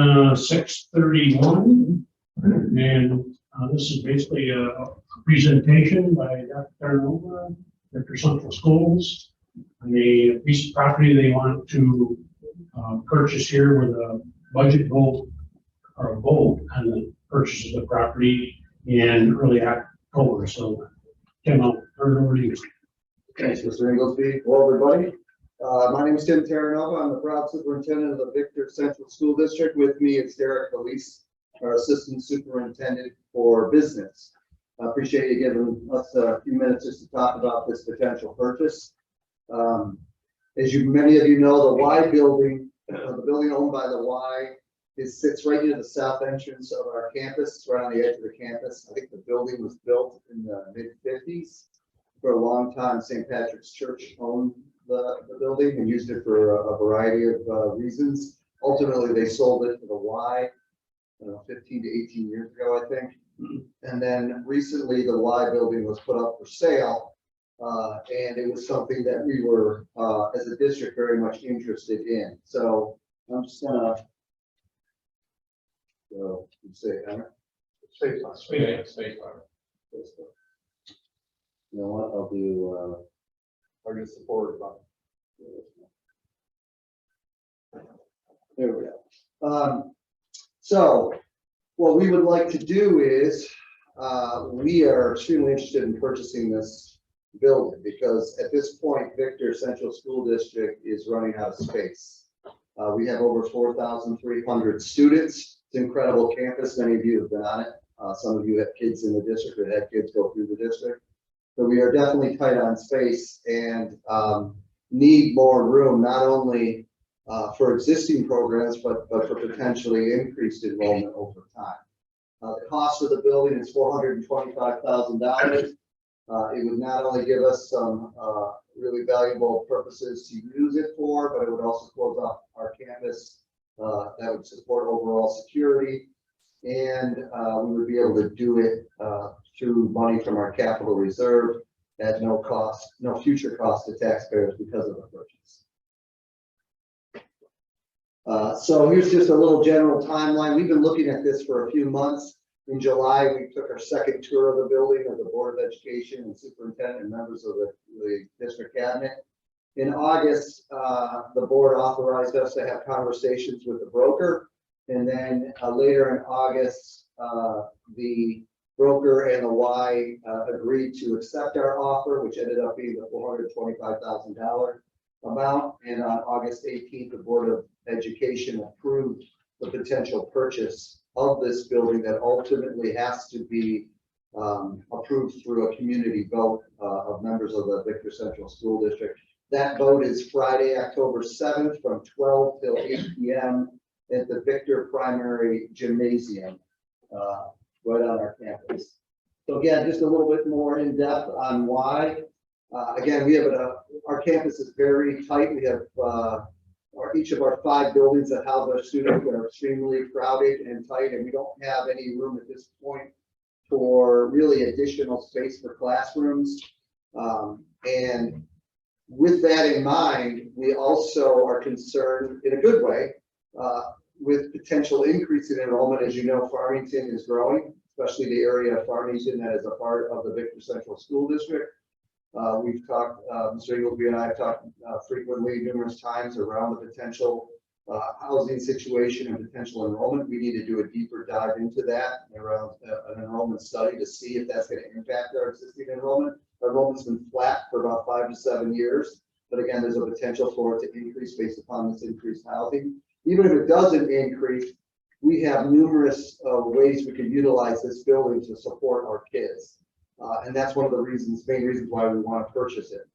6:31, and this is basically a presentation by Dr. Terranova, Victor Central Schools, on a piece of property they want to purchase here with a budget vote or a vote on the purchase of the property in early October. So, Tim, I'll turn it over to you. Thanks, Mr. Inglesby. Hello, everybody. My name is Tim Terranova. I'm the proud superintendent of the Victor Central School District. With me is Derek Felice, our assistant superintendent for business. I appreciate you giving us a few minutes just to talk about this potential purchase. As many of you know, the Y building, the building owned by the Y, sits right near the south entrance of our campus. It's right on the edge of the campus. I think the building was built in the mid-50s. For a long time, St. Patrick's Church owned the building and used it for a variety of reasons. Ultimately, they sold it to the Y 15 to 18 years ago, I think. And then recently, the Y building was put up for sale, and it was something that we were, as a district, very much interested in. So I'm just gonna say, Space bar. You know what? I'll do. Or just the forward button. There we go. So what we would like to do is we are extremely interested in purchasing this building because at this point, Victor Central School District is running out of space. We have over 4,300 students. It's an incredible campus. Many of you have been on it. Some of you have kids in the district or had kids go through the district. So we are definitely tight on space and need more room, not only for existing programs, but for potentially increased enrollment over time. The cost of the building is $425,000. It would not only give us some really valuable purposes to use it for, but it would also close off our campus. That would support overall security, and we would be able to do it through money from our capital reserve at no cost, no future cost to taxpayers because of the purchase. So here's just a little general timeline. We've been looking at this for a few months. In July, we took our second tour of the building as the Board of Education and superintendent and members of the district cabinet. In August, the board authorized us to have conversations with the broker. And then later in August, the broker and the Y agreed to accept our offer, which ended up being the $425,000 amount. And on August 18th, the Board of Education approved the potential purchase of this building that ultimately has to be approved through a community vote of members of the Victor Central School District. That vote is Friday, October 7th from 12 till 8 p.m. at the Victor Primary Gymnasium right on our campus. So again, just a little bit more in depth on why. Again, we have our campus is very tight. We have each of our 5 buildings that house our students are extremely crowded and tight, and we don't have any room at this point for really additional space for classrooms. And with that in mind, we also are concerned in a good way with potential increase in enrollment. As you know, Farmington is growing, especially the area of Farmington that is a part of the Victor Central School District. We've talked, Mr. Inglesby and I have talked frequently, numerous times around the potential housing situation and potential enrollment. We need to do a deeper dive into that around an enrollment study to see if that's going to impact our existing enrollment. Our enrollment's been flat for about 5 to 7 years, but again, there's a potential for it to increase based upon this increased housing. Even if it doesn't increase, we have numerous ways we can utilize this building to support our kids. And that's one of the main reasons why we want to purchase it.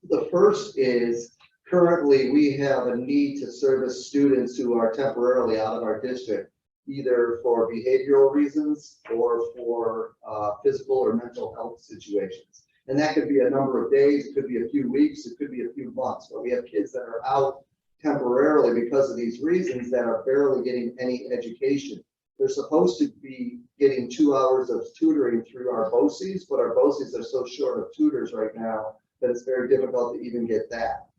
The first is currently we have a need to service students who are temporarily out of our district, either for behavioral reasons or for physical or mental health situations. And that could be a number of days, it could be a few weeks, it could be a few months, but we have kids that are out temporarily because of these reasons that are barely getting any education. They're supposed to be getting 2 hours of tutoring through our BOCES, but our BOCES are so short of tutors right now that it's very difficult to even get that.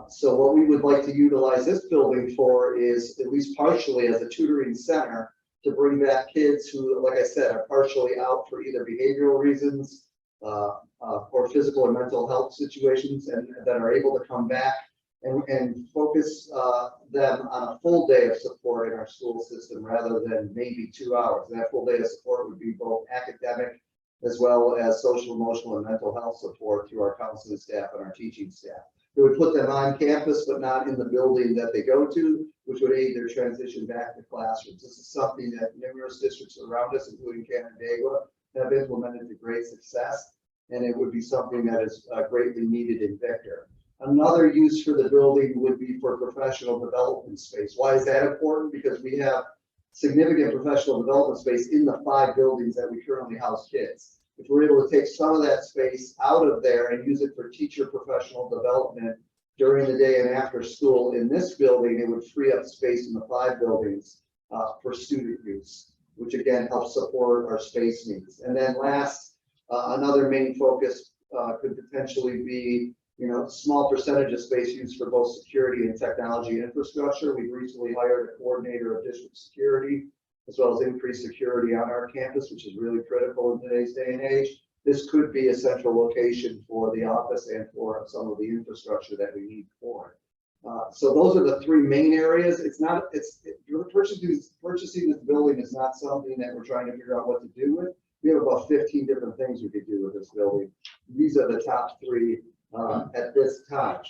So what we would like to utilize this building for is at least partially as a tutoring center to bring back kids who, like I said, are partially out for either behavioral reasons or physical or mental health situations, and that are able to come back and focus them on a full day of support in our school system rather than maybe 2 hours. And that full day of support would be both academic as well as social, emotional, and mental health support through our counseling staff and our teaching staff. It would put them on campus, but not in the building that they go to, which would aid their transition back to classrooms. This is something that numerous districts around us, including Canandaigua, have implemented to great success, and it would be something that is greatly needed in Victor. Another use for the building would be for professional development space. Why is that important? Because we have significant professional development space in the 5 buildings that we currently house kids. If we're able to take some of that space out of there and use it for teacher professional development during the day and after school in this building, it would free up space in the 5 buildings for student use, which again helps support our space needs. And then last, another main focus could potentially be, small percentage of space used for both security and technology infrastructure. We've recently hired a coordinator of district security, as well as increased security on our campus, which is really critical in today's day and age. This could be a central location for the office and for some of the infrastructure that we need for it. So those are the 3 main areas. Purchasing this building is not something that we're trying to figure out what to do with. We have about 15 different things we could do with this building. These are the top 3 at this time.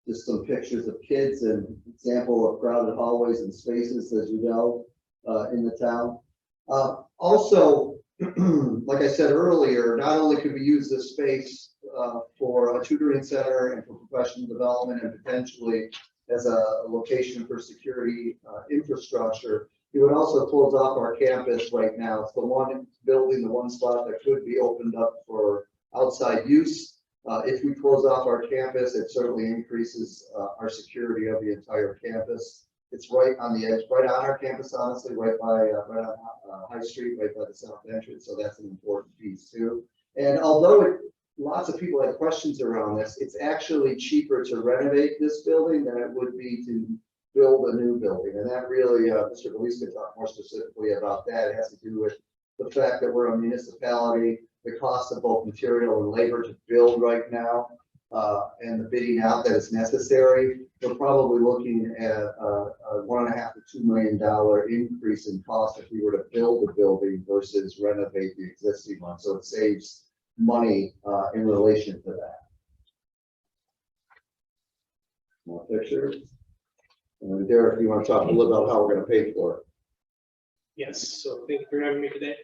Just some pictures of kids and example of crowded hallways and spaces, as you know, in the town. Also, like I said earlier, not only could we use this space for a tutoring center and for professional development and potentially as a location for security infrastructure, it would also close off our campus right now. It's the one building, the one spot that could be opened up for outside use. If we close off our campus, it certainly increases our security of the entire campus. It's right on the edge, right on our campus, honestly, right on High Street, right by the south entrance. So that's an important piece too. And although lots of people have questions around this, it's actually cheaper to renovate this building than it would be to build a new building. And that really, Mr. Belize could talk more specifically about that. It has to do with the fact that we're a municipality, the cost of both material and labor to build right now, and the bidding out that is necessary. We're probably looking at a $1.5 to $2 million increase in cost if we were to build a building versus renovate the existing one. So it saves money in relation to that. More pictures. And Derek, you want to talk a little about how we're going to pay for it? Yes, so thank you for having me today.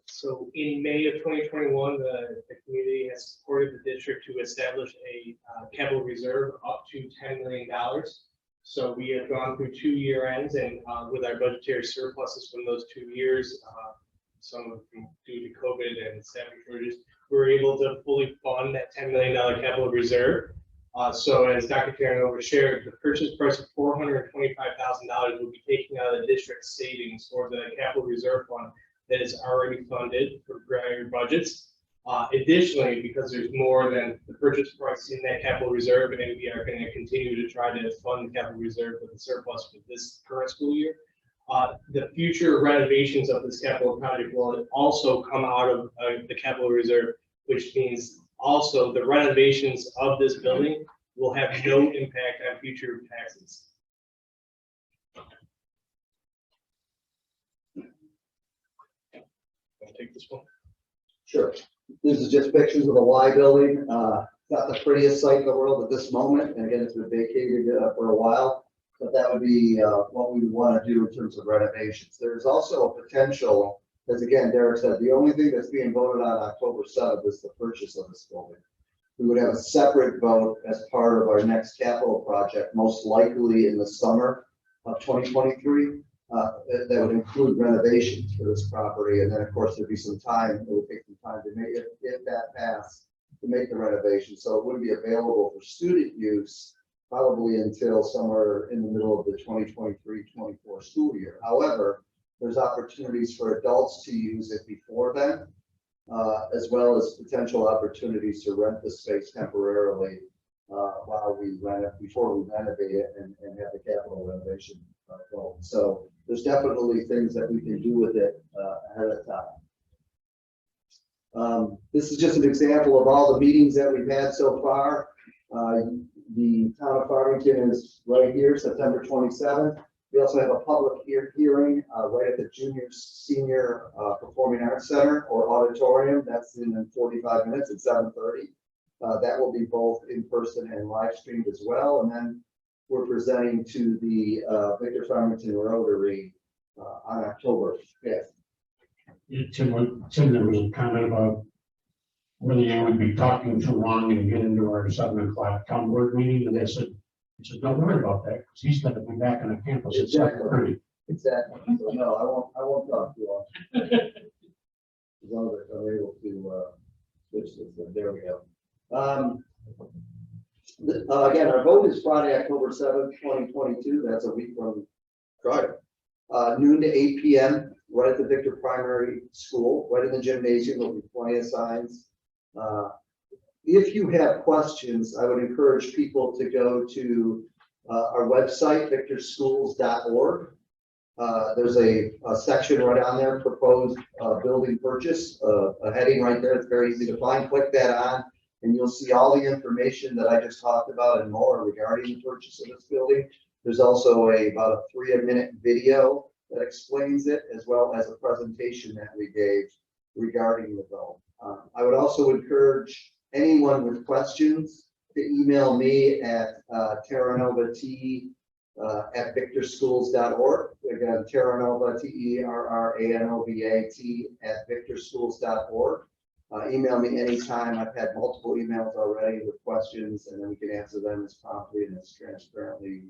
So in May of 2021, the community has supported the district to establish a capital reserve up to $10 million. So we have gone through 2 year ends, and with our budgetary surpluses from those 2 years, some of them due to COVID and staffing shortages, we're able to fully fund that $10 million capital reserve. So as Dr. Karen shared, the purchase price of $425,000 will be taken out of the district savings or the capital reserve fund that is already funded for prior budgets. Additionally, because there's more than the purchase price in that capital reserve, and we are going to continue to try to fund the capital reserve with the surplus for this current school year, the future renovations of this capital project will also come out of the capital reserve, which means also the renovations of this building will have no impact on future taxes. I'll take this one. Sure. This is just pictures of the Y building. Not the prettiest site in the world at this moment. And again, it's been vacated for a while, but that would be what we would want to do in terms of renovations. There's also a potential, as again, Derek said, the only thing that's being voted on October 7th is the purchase of this building. We would have a separate vote as part of our next capital project, most likely in the summer of 2023. That would include renovations for this property. And then of course there'd be some time, it would take some time to make it, if that passed, to make the renovation. So it wouldn't be available for student use probably until somewhere in the middle of the 2023-24 school year. However, there's opportunities for adults to use it before then. as well as potential opportunities to rent the space temporarily while we before we renovate it and have the capital renovation going. So there's definitely things that we can do with it ahead of time. This is just an example of all the meetings that we've had so far. The town of Farmington is right here, September 27th. We also have a public hearing right at the Junior Senior Performing Arts Center or auditorium. That's in 45 minutes at 7:30. That will be both in person and live streamed as well. And then we're presenting to the Victor Farmington Rotary on October 5th. Tim, there was a comment about whether you would be talking too long and get into our 7 o'clock town board meeting, and I said, don't worry about that, because he's going to be back on the campus at 7:30. Exactly. So no, I won't talk too long. As long as I'm able to switch this. There we go. Again, our vote is Friday, October 7th, 2022. That's a week from Friday. Noon to 8 p.m. right at the Victor Primary School, right in the gymnasium. There'll be plenty of signs. If you have questions, I would encourage people to go to our website, victorschools.org. There's a section right on there, proposed building purchase, a heading right there. It's very easy to find. Click that on, and you'll see all the information that I just talked about and more regarding the purchase of this building. There's also about a 3-minute video that explains it, as well as a presentation that we gave regarding the vote. I would also encourage anyone with questions to email me at terranova @victorschools.org. Again, Terranova, TERRANOVA @victorschools.org. Email me anytime. I've had multiple emails already with questions, and then we can answer them as promptly and as transparently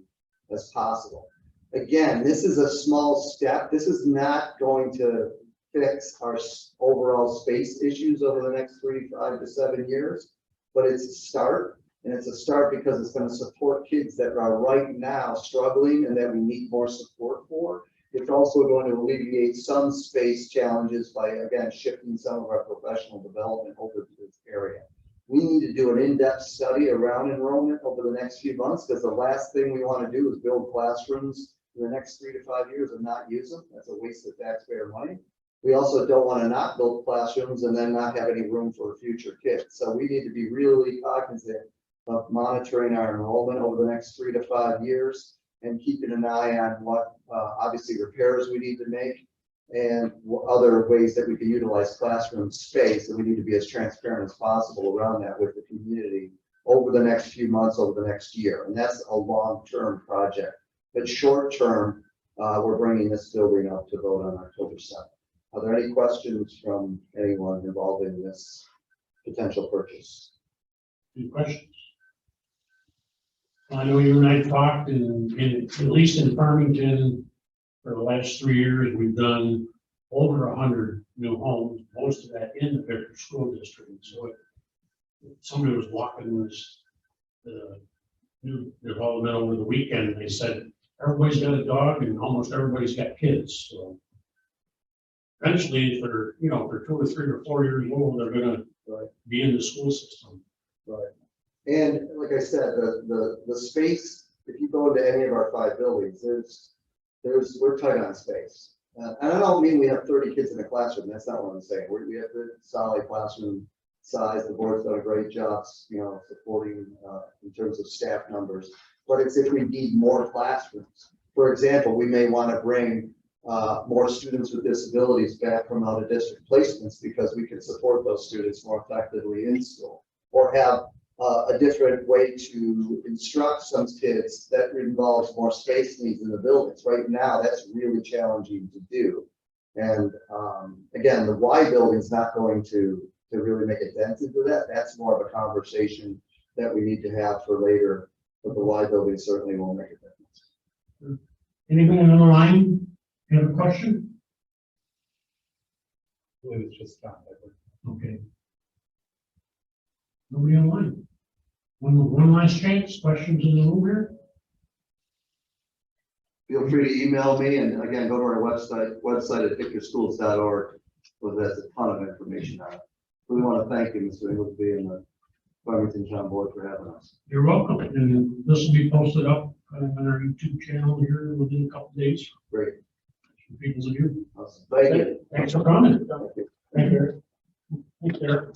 as possible. Again, this is a small step. This is not going to fix our overall space issues over the next 3 to 5 to 7 years, but it's a start. And it's a start because it's going to support kids that are right now struggling and that we need more support for. It's also going to alleviate some space challenges by, again, shifting some of our professional development over to this area. We need to do an in-depth study around enrollment over the next few months, because the last thing we want to do is build classrooms in the next 3 to 5 years and not use them. That's a waste of taxpayer money. We also don't want to not build classrooms and then not have any room for future kids. So we need to be really cognizant of monitoring our enrollment over the next 3 to 5 years and keeping an eye on what obviously repairs we need to make and other ways that we can utilize classroom space. And we need to be as transparent as possible around that with the community over the next few months, over the next year. And that's a long-term project. But short-term, we're bringing this building up to vote on October 7th. Are there any questions from anyone involved in this potential purchase? Any questions? I know you and I talked, and at least in Farmington, for the last 3 years, we've done over 100 new homes, most of that in the Victor School District. So somebody was walking the new development over the weekend, and they said, everybody's got a dog and almost everybody's got kids. So eventually, for 2 or 3 or 4 years old, they're going to be in the school system. Right. And like I said, the space, if you go into any of our 5 buildings, we're tight on space. And I don't mean we have 30 kids in a classroom. That's not what I'm saying. We have good solid classroom size. The board's done a great job, supporting in terms of staff numbers. But it's if we need more classrooms. For example, we may want to bring more students with disabilities back from out of district placements because we can support those students more effectively in school, or have a different way to instruct some kids that involves more space needs in the buildings. Right now, that's really challenging to do. And again, the Y building is not going to really make a dent into that. That's more of a conversation that we need to have for later, but the Y building certainly won't make a difference. Anybody on the line have a question? I believe it's just John. Okay. Nobody online. One last chance. Questions in the room here? Feel free to email me, and again, go to our website at victorschools.org well, that's a ton of information on it. We want to thank you, Mr. Ingles, being the Farmington Town Board for having us. You're welcome, and this will be posted up on our YouTube channel here within a couple of days. Great. For people's view. Thank you. Thanks for coming. Thank you. Thank you. Thank you.